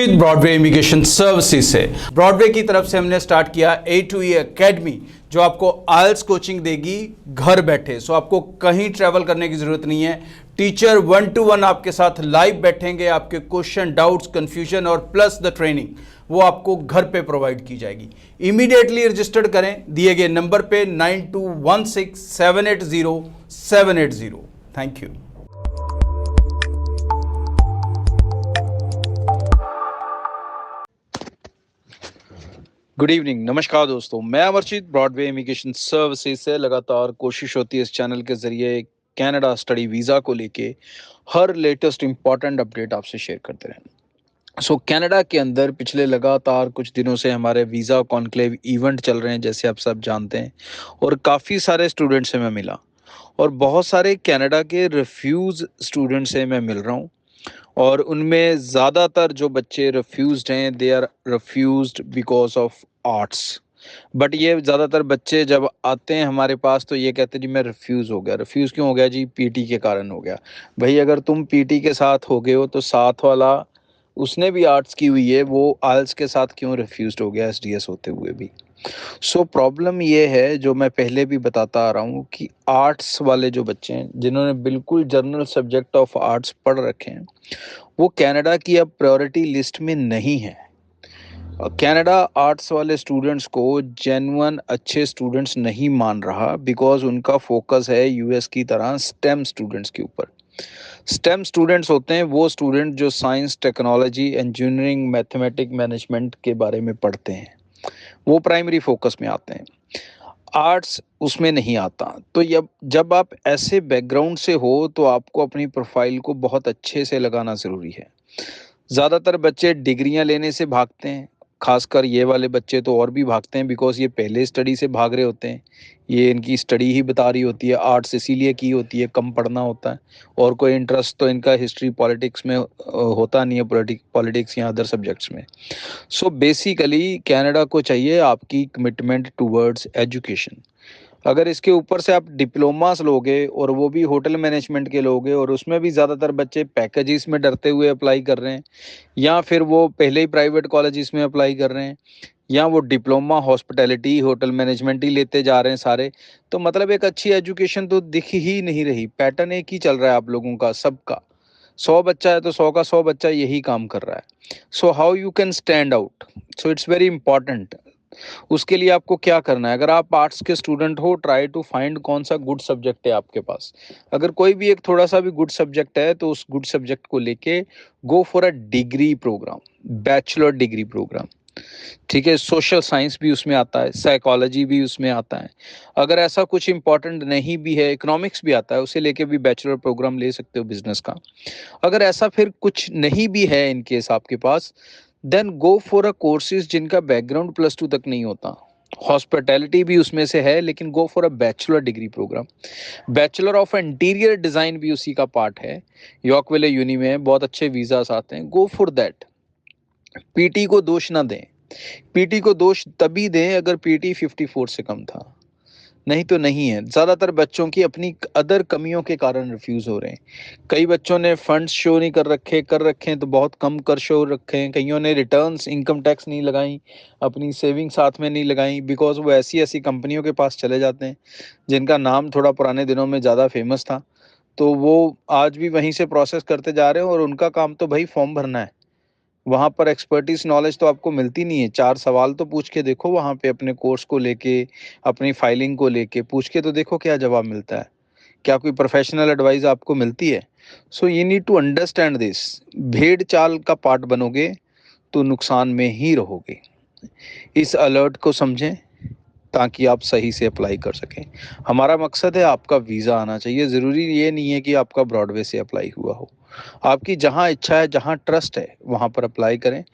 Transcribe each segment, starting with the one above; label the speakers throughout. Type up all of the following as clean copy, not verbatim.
Speaker 1: Broadway immigration services से Broadway की तरफ से हमने स्टार्ट किया A2E एकेडमी, जो आपको आइल्स कोचिंग देगी घर बैठे। सो आपको कहीं ट्रैवल करने की जरूरत नहीं है। टीचर 1-to-1 आपके साथ लाइव बैठेंगे, आपके क्वेश्चन, डाउट्स, कंफ्यूजन और प्लस द ट्रेनिंग वो आपको घर पे प्रोवाइड की जाएगी। इमीडिएटली रजिस्टर्ड करें दिए गए नंबर पे 9216780780। Thank you. गुड इवनिंग, नमस्कार दोस्तों, मैं अमरजीत ब्रॉडवे इमिग्रेशन सर्विसेज से। लगातार कोशिश होती है इस चैनल के जरिए कनाडा स्टडी वीज़ा को लेके हर लेटेस्ट इंपॉर्टेंट अपडेट आपसे शेयर करते रहें। सो कनाडा के अंदर पिछले लगातार कुछ दिनों से हमारे वीज़ा कॉन्क्लेव इवेंट चल रहे हैं, जैसे आप सब जानते हैं, और काफ़ी सारे स्टूडेंट से मैं मिला और बहुत सारे कनाडा के रिफ्यूज़ स्टूडेंट से मैं मिल रहा हूँ। और उनमें ज़्यादातर जो बच्चे रिफ्यूज़्ड हैं, they are refused because of arts. But ये ज़्यादातर बच्चे जब आते हैं हमारे पास तो ये कहते हैं जी मैं रिफ्यूज़ हो गया। रिफ्यूज़ क्यों हो गया जी? पीटी के कारण हो गया। भाई अगर तुम पीटी के साथ हो गए हो तो साथ वाला उसने भी आर्ट्स की हुई है, वो आइल्स के साथ क्यों रिफ्यूज़्ड हो गया एसडीएस होते हुए भी? सो प्रॉब्लम ये है, जो मैं पहले भी बताता आ रहा हूँ, कि आर्ट्स वाले जो बच्चे हैं जिन्होंने बिल्कुल जनरल सब्जेक्ट ऑफ आर्ट्स पढ़ रखे हैं, वो कनाडा की अब प्रायोरिटी लिस्ट में नहीं है। कनाडा आर्ट्स वाले स्टूडेंट्स को जेन्युइन अच्छे स्टूडेंट्स नहीं मान रहा, बिकॉज उनका फोकस है यूएस की तरह स्टेम स्टूडेंट्स के ऊपर। स्टेम स्टूडेंट्स होते हैं वो स्टूडेंट जो science, technology, engineering, mathematic, management के बारे में पढ़ते हैं, वो प्राइमरी फोकस में आते हैं। आर्ट्स उसमें नहीं आता। तो जब आप ऐसे बैकग्राउंड से हो तो आपको अपनी प्रोफाइल को बहुत अच्छे से लगाना ज़रूरी है। ज़्यादातर बच्चे डिग्रियां लेने से भागते हैं, खासकर ये वाले बच्चे तो और भी भागते हैं, बिकॉज ये पहले स्टडी से भाग रहे होते हैं। ये इनकी स्टडी ही बता रही होती है, आर्ट्स इसीलिए की होती है, कम पढ़ना होता है, और कोई इंटरेस्ट तो इनका हिस्ट्री पॉलिटिक्स में होता नहीं है, पॉलिटिक्स या अदर सब्जेक्ट्स में। सो बेसिकली कनाडा को चाहिए आपकी कमिटमेंट टूवर्ड्स एजुकेशन। अगर इसके ऊपर से आप डिप्लोमास लोगे और वो भी होटल मैनेजमेंट के लोगे, और उसमें भी ज़्यादातर बच्चे पैकेजेस में डरते हुए अप्लाई कर रहे हैं, या फिर वो पहले ही प्राइवेट कॉलेजेस में अप्लाई कर रहे हैं, या वो डिप्लोमा हॉस्पिटैलिटी होटल मैनेजमेंट ही लेते जा रहे हैं सारे, तो मतलब एक अच्छी एजुकेशन तो दिख ही नहीं रही। पैटर्न एक ही चल रहा है आप लोगों का सबका। 100 बच्चा है तो 100 का 100 बच्चा यही काम कर रहा है। So how you can stand out? So it's very important. उसके लिए आपको क्या करना है? अगर आप आर्ट्स के स्टूडेंट हो, ट्राई टू फाइंड कौन सा गुड सब्जेक्ट है आपके पास। अगर कोई भी एक थोड़ा सा भी गुड सब्जेक्ट है तो उस गुड सब्जेक्ट को लेके go for a degree program, bachelor degree program. ठीक है, सोशल साइंस भी उसमें आता है, साइकोलॉजी भी उसमें आता है। अगर ऐसा कुछ इंपॉर्टेंट नहीं भी है, इकोनॉमिक्स भी आता है, उसे लेके भी बैचलर प्रोग्राम ले सकते हो बिजनेस का। अगर ऐसा फिर कुछ नहीं भी है इन केस आपके पास, then go for a courses जिनका बैकग्राउंड +2 तक नहीं होता। हॉस्पिटैलिटी भी उसमें से है, लेकिन go for a bachelor degree program. Bachelor of interior design भी उसी का पार्ट है। यॉर्कविले यूनी में बहुत अच्छे वीज़ास आते हैं, गो फॉर दैट। पीटी को दोष ना दें। पीटी को दोष तभी दें अगर पीटी 54 से कम था, नहीं तो नहीं है। ज़्यादातर बच्चों की अपनी अदर कमियों के कारण रिफ्यूज़ हो रहे हैं। कई बच्चों ने फंड्स शो नहीं कर रखे हैं तो बहुत कम कर शो रखे हैं। कईयों ने रिटर्न्स, इनकम टैक्स नहीं लगाई, अपनी सेविंग साथ में नहीं लगाई, बिकॉज वो ऐसी ऐसी कंपनियों के पास चले जाते हैं जिनका नाम थोड़ा पुराने दिनों में ज़्यादा फेमस था, तो वो आज भी वहीं से प्रोसेस करते जा रहे हैं, और उनका काम तो भाई फॉर्म भरना है। वहाँ पर एक्सपर्टीज नॉलेज तो आपको मिलती नहीं है। 4 सवाल तो पूछ के देखो वहाँ पे, अपने कोर्स को लेके, अपनी फाइलिंग को लेके पूछ के तो देखो क्या जवाब मिलता है। क्या कोई प्रोफेशनल एडवाइस आपको मिलती है? So you need to understand this. भेड़ चाल का पार्ट बनोगे तो नुकसान में ही रहोगे। इस अलर्ट को समझें ताकि आप सही से अप्लाई कर सकें। हमारा मकसद है आपका वीज़ा आना चाहिए। ज़रूरी ये नहीं है कि आपका ब्रॉडवे से अप्लाई हुआ हो। आपकी जहाँ इच्छा है, जहाँ ट्रस्ट है, वहाँ पर अप्लाई करें,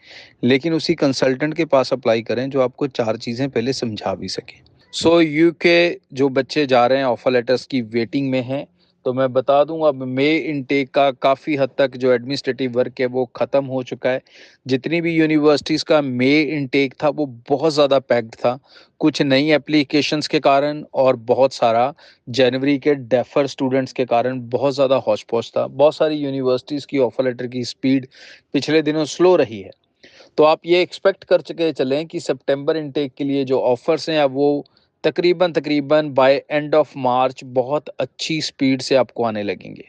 Speaker 1: लेकिन उसी कंसल्टेंट के पास अप्लाई करें जो आपको 4 चीज़ें पहले समझा भी सके। सो यूके जो बच्चे जा रहे हैं ऑफर लेटर्स की वेटिंग में हैं, तो मैं बता दूं अब मई इनटेक का काफ़ी हद तक जो एडमिनिस्ट्रेटिव वर्क है वो ख़त्म हो चुका है। जितनी भी यूनिवर्सिटीज़ का मई इनटेक था वो बहुत ज़्यादा पैक्ड था, कुछ नई एप्लीकेशंस के कारण और बहुत सारा जनवरी के डेफर स्टूडेंट्स के कारण बहुत ज़्यादा हौच पौच था। बहुत सारी यूनिवर्सिटीज़ की ऑफर लेटर की स्पीड पिछले दिनों स्लो रही है। तो आप ये एक्सपेक्ट कर के चलें कि सितंबर इनटेक के लिए जो ऑफर्स हैं अब वो तकरीबन बाय एंड ऑफ मार्च बहुत अच्छी स्पीड से आपको आने लगेंगे।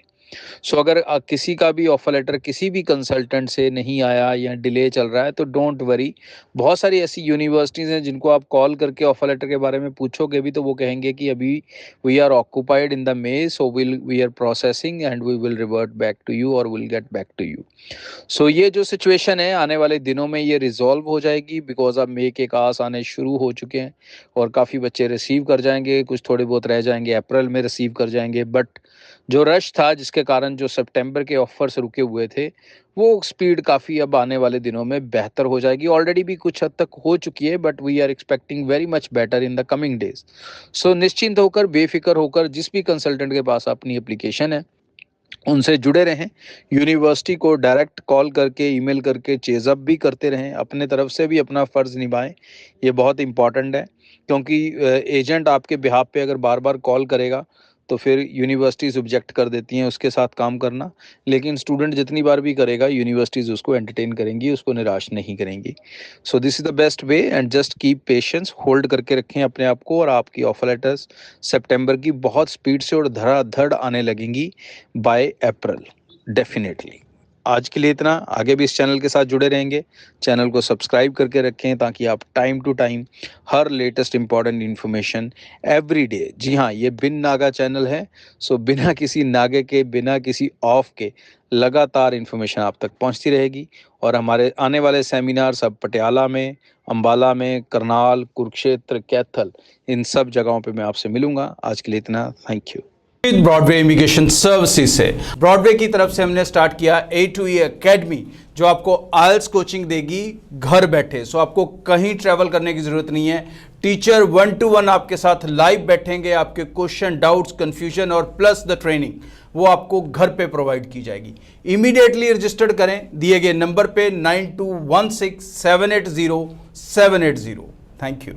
Speaker 1: सो अगर किसी का भी ऑफर लेटर किसी भी कंसल्टेंट से नहीं आया या डिले चल रहा है तो डोंट वरी। बहुत सारी ऐसी यूनिवर्सिटीज़ हैं जिनको आप कॉल करके ऑफर लेटर के बारे में पूछोगे भी तो वो कहेंगे कि अभी we are occupied in the may, so we are processing and we will revert back to you और will get back to you. So ये जो सिचुएशन है आने वाले दिनों में ये रिजॉल्व हो जाएगी, बिकॉज अब मे के कास आने शुरू हो चुके हैं और काफ़ी बच्चे रिसीव कर जाएंगे, कुछ थोड़े बहुत रह जाएंगे अप्रैल में रिसीव कर जाएंगे। बट जो रश था जिसके कारण जो सितंबर के ऑफर्स रुके हुए थे वो स्पीड काफ़ी अब आने वाले दिनों में बेहतर हो जाएगी। ऑलरेडी भी कुछ हद तक हो चुकी है but we are expecting very much better in the coming days. So निश्चिंत होकर बेफिक्र होकर जिस भी कंसल्टेंट के पास अपनी एप्लीकेशन है उनसे जुड़े रहें। यूनिवर्सिटी को डायरेक्ट कॉल करके ईमेल करके चेज़अप भी करते रहें, अपने तरफ से भी अपना फ़र्ज़ निभाएं। ये बहुत इम्पॉर्टेंट है क्योंकि एजेंट आपके बिहाफ पे अगर बार बार कॉल करेगा तो फिर यूनिवर्सिटीज़ ऑब्जेक्ट कर देती हैं उसके साथ काम करना। लेकिन स्टूडेंट जितनी बार भी करेगा यूनिवर्सिटीज़ उसको एंटरटेन करेंगी, उसको निराश नहीं करेंगी। So this is the best way and just keep patience, hold करके रखें अपने आप को और आपकी ऑफर लेटर्स सितंबर की बहुत स्पीड से और धड़ाधड़ आने लगेंगी बाय अप्रैल डेफिनेटली। आज के लिए इतना, आगे भी इस चैनल के साथ जुड़े रहेंगे। चैनल को सब्सक्राइब करके रखें ताकि आप टाइम टू टाइम हर latest important information every day, जी हाँ ये बिन नागा चैनल है, सो बिना किसी नागे के बिना किसी ऑफ के लगातार इन्फॉर्मेशन आप तक पहुंचती रहेगी। और हमारे आने वाले सेमिनार सब पटियाला में, अम्बाला में, करनाल, कुरुक्षेत्र, कैथल, इन सब जगहों पे मैं आपसे मिलूंगा। आज के लिए इतना, thank you.
Speaker 2: Broadway immigration services से ब्रॉडवे की तरफ से हमने स्टार्ट किया A2E एकेडमी, जो आपको आइल्स कोचिंग देगी घर बैठे। सो आपको कहीं ट्रैवल करने की जरूरत नहीं है। टीचर 1-to-1 आपके साथ लाइव बैठेंगे, आपके क्वेश्चन, डाउट्स, कंफ्यूजन और प्लस द ट्रेनिंग वो आपको घर पे प्रोवाइड की जाएगी। इमीडिएटली रजिस्टर्ड करें दिए गए नंबर पे 9216780780। Thank you.